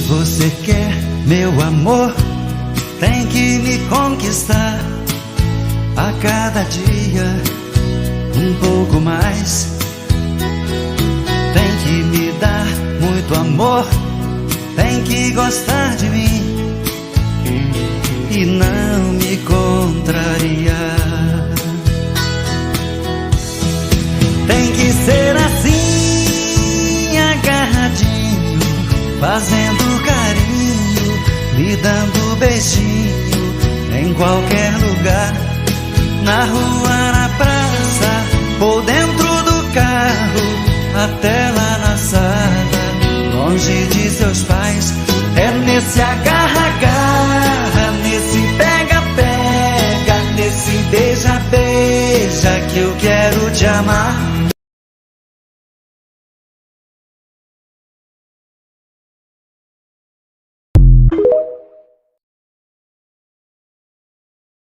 você quer meu amor, tem que me conquistar a cada dia um pouco mais. Tem que me dar muito amor, tem que gostar de mim e não me contrariar. Tem que ser assim, agarradinho, fazendo carinho, me dando beijinho em qualquer lugar, na rua, na praça ou dentro do carro, até lá na sala, longe de seus pais. É nesse agarra-agarra, nesse pega-pega, nesse beija-beija que eu quero te amar.